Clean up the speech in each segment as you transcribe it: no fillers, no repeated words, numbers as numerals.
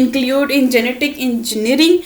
include in genetic engineering.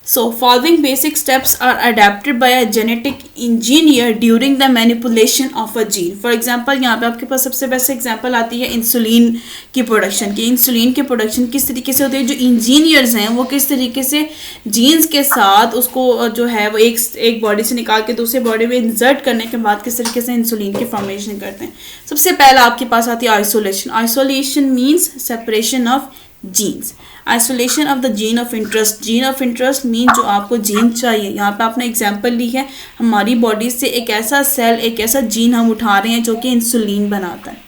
So, following basic steps are adapted by a genetic engineer during the manipulation of a gene. For example, यहाँ पे आपके पास सबसे best example आती है insulin की production की. Insulin की प्रोडक्शन किस तरीके से होती है, जो इंजीनियर्स हैं वो किस तरीके से जीन्स के साथ उसको जो है वो एक बॉडी से निकाल के दूसरे बॉडी में इंसर्ट करने के बाद किस तरीके से इंसुलिन की फॉर्मेशन करते हैं. सबसे पहला आपके पास आती है isolation. Isolation means separation of genes. Isolation of the gene of interest. Gene of interest mean जो आपको जीन चाहिए. यहाँ पे आपने एग्जांपल ली है, हमारी बॉडी से एक ऐसा सेल, एक ऐसा जीन हम उठा रहे हैं जो कि इंसुलिन बनाता है.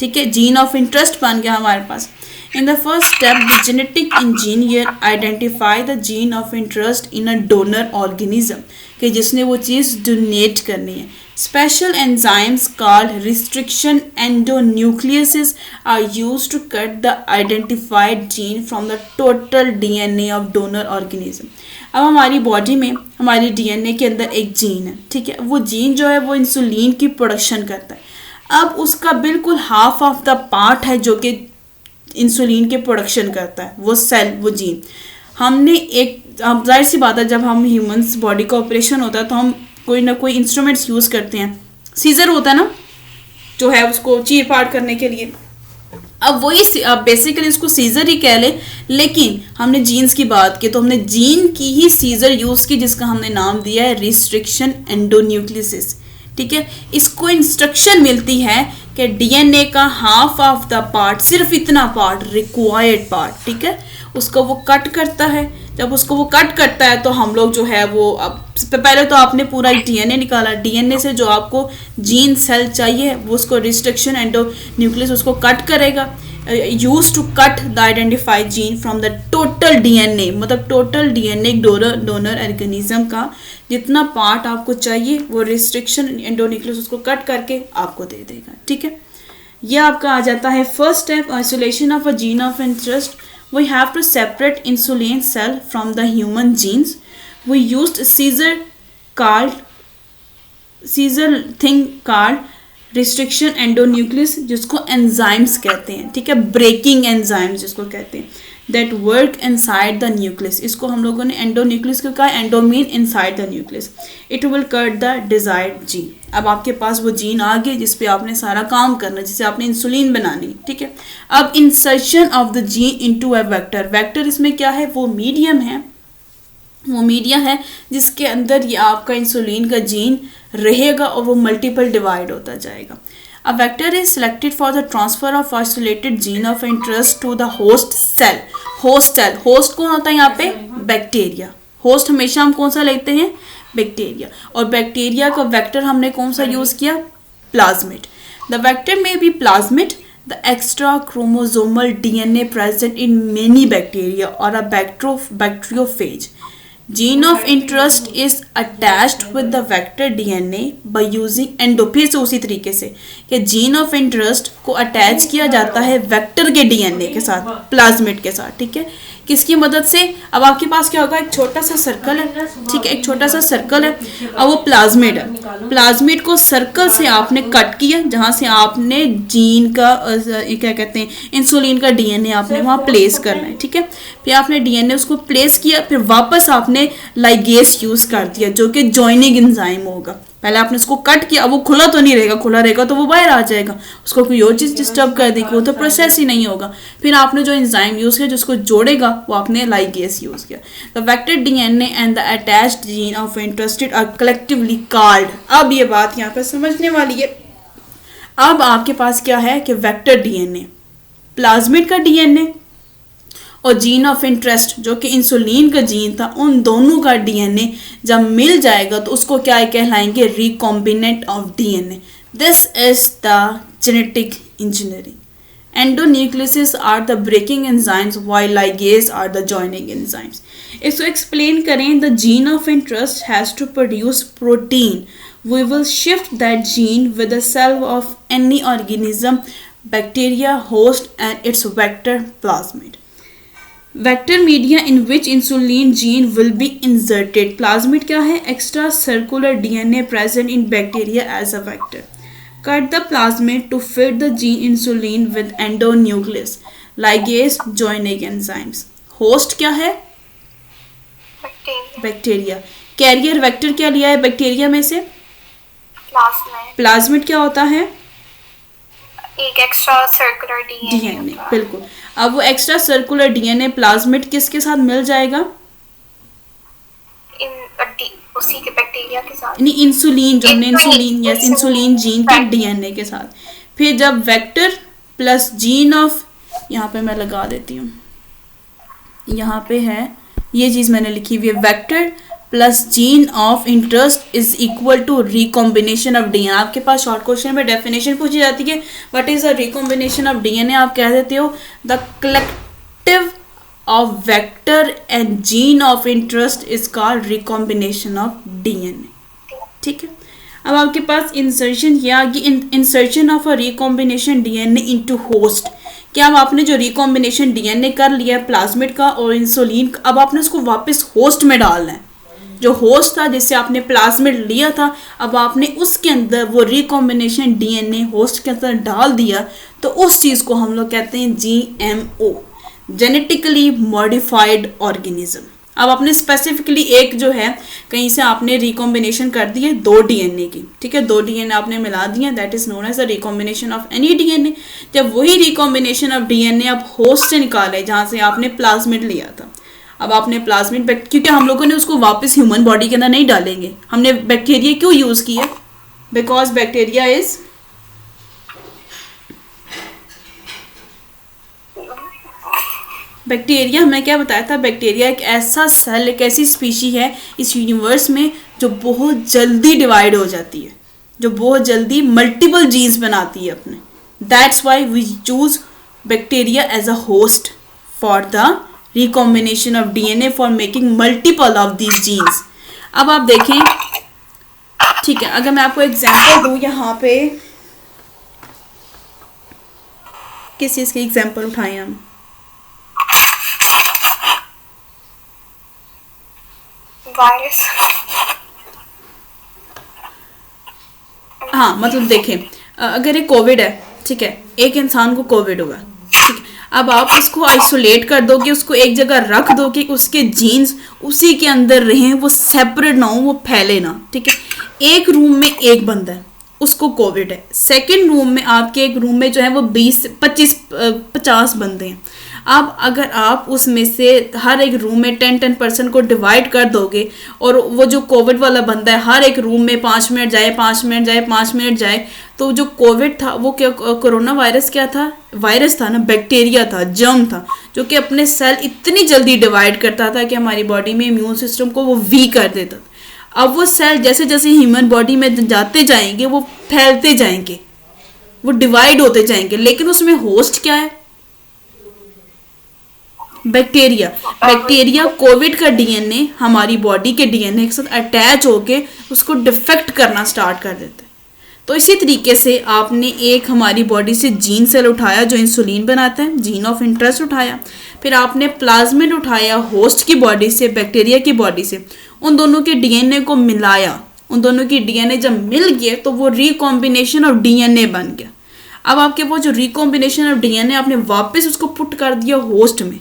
ठीक है, जीन ऑफ इंटरेस्ट बन गया हमारे पास. In the first step the genetic engineer identify the gene of interest in a donor organism, कि जिसने वो चीज़ डोनेट करनी है. Special enzymes called restriction endonucleases are used to cut the identified gene from the total DNA of donor organism. अब हमारी body में हमारी DNA के अंदर एक जीन है. ठीक है, वो जीन जो है वो इंसुलिन की प्रोडक्शन करता है. अब उसका बिल्कुल हाफ ऑफ द पार्ट है जो कि इंसुलिन के प्रोडक्शन करता है, वो सेल, वो जीन. हमने एक, जाहिर सी बात है, जब हम ह्यूमंस बॉडी का ऑपरेशन होता है तो हम कोई ना कोई इंस्ट्रूमेंट्स यूज़ करते हैं. सीजर होता है ना, जो है उसको चीर फाड़ करने के लिए. अब वही, अब बेसिकली इसको सीजर ही कह ले, लेकिन हमने जीन्स की बात की तो हमने जीन की ही सीजर यूज़ की, जिसका हमने नाम दिया है रिस्ट्रिक्शन एंडोन्यूक्लियसिस. ठीक है, इसको इंस्ट्रक्शन मिलती है कि डीएनए का हाफ ऑफ द पार्ट, सिर्फ इतना पार्ट, रिक्वायर्ड पार्ट, ठीक है, उसको वो कट करता है. जब उसको वो कट करता है तो हम लोग जो है वो, अब पहले तो आपने पूरा डीएनए निकाला. डीएनए से जो आपको जीन सेल चाहिए वो उसको रिस्ट्रिक्शन एंडोन्यूक्लियस उसको कट करेगा. Use to cut the identified gene from the total DNA, मतलब टोटल डीएनए डोनर ऑर्गेनिज्म का जितना पार्ट आपको चाहिए वो रिस्ट्रिक्शन एंडोन्यूक्लियस उसको कट करके आपको दे देगा. ठीक है, यह आपका आ जाता है first step, isolation of a gene of interest. We have to separate insulin cell from the human genes. We used scissor thing called restriction endonuclease, जिसको enzymes कहते हैं. ठीक है, breaking enzymes जिसको कहते हैं, that work inside the nucleus. इसको हम लोगों ने endonucleus क्यों कहा, endo mean inside the nucleus. It will cut the desired gene. अब आपके पास वो जीन आ गई जिस पे आपने सारा काम करना, जिसे आपने इंसुलिन बनानी. ठीक है, अब insertion of the gene into a vector. Vector इसमें क्या है, वो मीडियम है, वो मीडिया है जिसके अंदर ये आपका इंसुलिन का जीन रहेगा और वो मल्टीपल डिवाइड होता जाएगा. A vector is selected for the transfer of isolated gene of interest to the host cell. Host cell, host कौन होता है यहाँ पे, बैक्टीरिया. होस्ट हमेशा हम कौन सा लेते हैं, बैक्टीरिया. और बैक्टीरिया का वेक्टर हमने कौन सा यूज किया, plasmid. The vector may be plasmid, the extra chromosomal DNA present in many bacteria और a bacteriophage. Gene of interest is attached with the vector DNA by using फिर से उसी तरीके से कि जीन ऑफ इंटरेस्ट को attach किया जाता है वेक्टर के डीएनए के साथ, प्लाज्मिड के साथ. ठीक है, किसकी मदद से. अब आपके पास क्या होगा, एक छोटा सा सर्कल है. ठीक है, एक छोटा सा सर्कल है, अब वो प्लाज्मिड है. प्लाज्मिड को सर्कल से आपने कट किया, जहाँ से आपने जीन का क्या कहते हैं, इंसुलिन का डीएनए आपने वहाँ प्लेस करना है. ठीक है, फिर आपने डीएनए उसको प्लेस किया, फिर वापस आपने लाइगेस यूज कर दिया जो कि जॉइनिंग एंजाइम होगा. पहले आपने उसको कट किया, अब वो खुला तो नहीं रहेगा, खुला रहेगा तो वो बाहर आ जाएगा, उसको कोई और चीज़ डिस्टर्ब कर देगी, वो तो प्रोसेस ही नहीं होगा. फिर आपने जो एंजाइम यूज़ किया जिसको जोड़ेगा वो आपने लाइगेस यूज़ किया. The vector DNA and the attached gene of interested are collectively called. अब ये बात यहाँ पर समझने वाली है. अब आपके पास क्या है कि वेक्टर डीएनए, प्लाज्मिड का डीएनए और जीन ऑफ इंटरेस्ट जो कि इंसुलिन का जीन था, उन दोनों का डीएनए जब मिल जाएगा तो उसको क्या कहलाएंगे, recombinant of DNA. This is the genetic engineering. Endonuclease are the breaking enzymes while ligase are the joining enzymes. इसको एक्सप्लेन करें, the gene of interest has to produce protein. We will shift that gene with the cell of any organism, bacteria, host and its vector plasmid. Vector media in which insulin gene will be inserted. Plasmid क्या है, extra circular DNA present in bacteria as a vector. Cut the plasmid to fit the gene insulin with endonucleus. Ligase, joining enzymes. Host क्या है? Bacteria. Career vector क्या लिया है bacteria में से? Plasmid क्या होता है? एक एक्स्ट्रा सर्कुलर डीएनए। बिल्कुल। अब वो एक्स्ट्रा सर्कुलर डीएनए प्लाज्मिड किसके साथ मिल जाएगा? उसी के बैक्टीरिया के साथ, यानी इंसुलिन, जो हमने इंसुलिन, यस, इंसुलिन जीन के डीएनए के साथ। फिर जब वेक्टर प्लस जीन ऑफ, यहाँ पे मैं लगा देती हूँ, यहाँ पे है ये चीज मैंने लिखी हुई है, vector plus gene of interest is equal to recombination of DNA. आपके पास शॉर्ट क्वेश्चन में डेफिनेशन पूछी जाती है, what is a recombination of DNA? आप कह देते हो the collective of vector and gene of interest is called recombination of DNA। ठीक है। अब आपके पास इंसर्शन या insertion of a recombination DNA into host. क्या अब आपने जो रिकॉम्बिनेशन डीएनए कर लिया है प्लाज्मिड का और इंसुलिन का, अब आपने उसको वापस होस्ट में डालना है। जो होस्ट था जिससे आपने प्लाज्मिड लिया था, अब आपने उसके अंदर वो रिकॉम्बिनेशन डीएनए होस्ट के अंदर डाल दिया, तो उस चीज़ को हम लोग कहते हैं जीएमओ, जेनेटिकली मॉडिफाइड ऑर्गेनिज्म। अब आपने स्पेसिफिकली एक जो है कहीं से आपने रिकॉम्बिनेशन कर दी है 2 डीएनए की, ठीक है, 2 डीएनए आपने मिला दिए, that is known as the recombination of any DNA. जब वही रिकॉम्बिनेशन ऑफ डीएनए आप होस्ट से निकाले जहाँ से आपने प्लाज्मिड लिया था, अब आपने प्लाज्मिड, क्योंकि हम लोगों ने उसको वापस ह्यूमन बॉडी के अंदर नहीं डालेंगे, हमने बैक्टीरिया क्यों यूज़ किया? बिकॉज बैक्टीरिया इज बैक्टीरिया, हमने क्या बताया था, बैक्टीरिया एक ऐसा सेल, एक ऐसी स्पीशी है इस यूनिवर्स में जो बहुत जल्दी डिवाइड हो जाती है, जो बहुत जल्दी मल्टीपल जीन्स बनाती है अपने। That's why we choose bacteria as a host for the recombination of DNA for making multiple of these genes. अब आप देखें, ठीक है, अगर मैं आपको एग्जाम्पल दूँ यहाँ पे, किस चीज़ की एग्जाम्पल उठाएं हम? वायरस। हाँ, मतलब देखें, अगर ये कोविड है, ठीक है, एक इंसान को कोविड हुआ, ठीक है, अब आप उसको आइसोलेट कर दोगे, उसको एक जगह रख दोगे, उसके जीन्स उसी के अंदर रहें, वो सेपरेट ना हो, वो फैले ना, ठीक है। एक रूम में एक बंदा है, उसको कोविड है, सेकंड रूम में, आपके एक रूम में जो है वो 20-25-50 बंदे हैं। अब अगर आप उसमें से हर एक रूम में 10% को डिवाइड कर दोगे, और वो जो कोविड वाला बंदा है हर एक रूम में 5 मिनट जाए, 5 मिनट जाए, 5 मिनट जाए, तो जो कोविड था वो क्या, कोरोना वायरस क्या था? वायरस था ना, बैक्टीरिया था, जर्म था, जो कि अपने सेल इतनी जल्दी डिवाइड करता था कि हमारी बॉडी में इम्यून सिस्टम को वो वीक कर देता था। अब वो सेल जैसे जैसे ह्यूमन बॉडी में जाते जाएंगे वो फैलते जाएंगे, वो डिवाइड होते जाएंगे, लेकिन उसमें होस्ट क्या है? बैक्टीरिया। बैक्टीरिया कोविड का डीएनए हमारी बॉडी के डीएनए के साथ अटैच होके उसको डिफेक्ट करना स्टार्ट कर देते हैं। तो इसी तरीके से आपने एक हमारी बॉडी से जीन सेल उठाया जो इंसुलिन बनाता है, जीन ऑफ इंटरेस्ट उठाया, फिर आपने प्लाज्मिड उठाया होस्ट की बॉडी से, बैक्टीरिया की बॉडी से, उन दोनों के डीएनए को मिलाया, उन दोनों की डीएनए जब मिल गए तो वो रिकॉम्बिनेशन ऑफ डीएनए बन गया। अब आपके वो जो रिकॉम्बिनेशन ऑफ डीएनए आपने वापस उसको पुट कर दिया होस्ट में,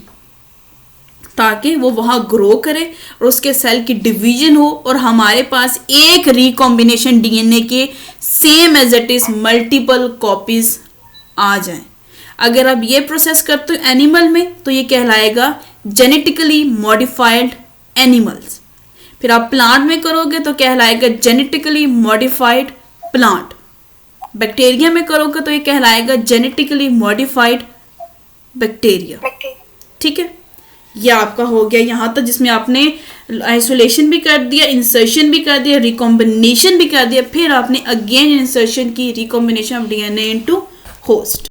ताकि वो वहाँ ग्रो करे और उसके सेल की डिवीजन हो, और हमारे पास एक रिकॉम्बिनेशन डीएनए के same as it is multiple copies आ जाएं। अगर आप ये प्रोसेस करते हो एनिमल में तो ये कहलाएगा जेनेटिकली मॉडिफाइड एनिमल्स। फिर आप प्लांट में करोगे तो कहलाएगा जेनेटिकली मॉडिफाइड प्लांट। बैक्टीरिया में करोगे तो ये कहलाएगा जेनेटिकली मॉडिफाइड बैक्टीरिया। ठीक है, ये आपका हो गया यहाँ तक, जिसमें आपने आइसोलेशन भी कर दिया, इंसर्शन भी कर दिया, रिकॉम्बिनेशन भी कर दिया, फिर आपने अगेन इंसर्शन की, recombination of DNA into host.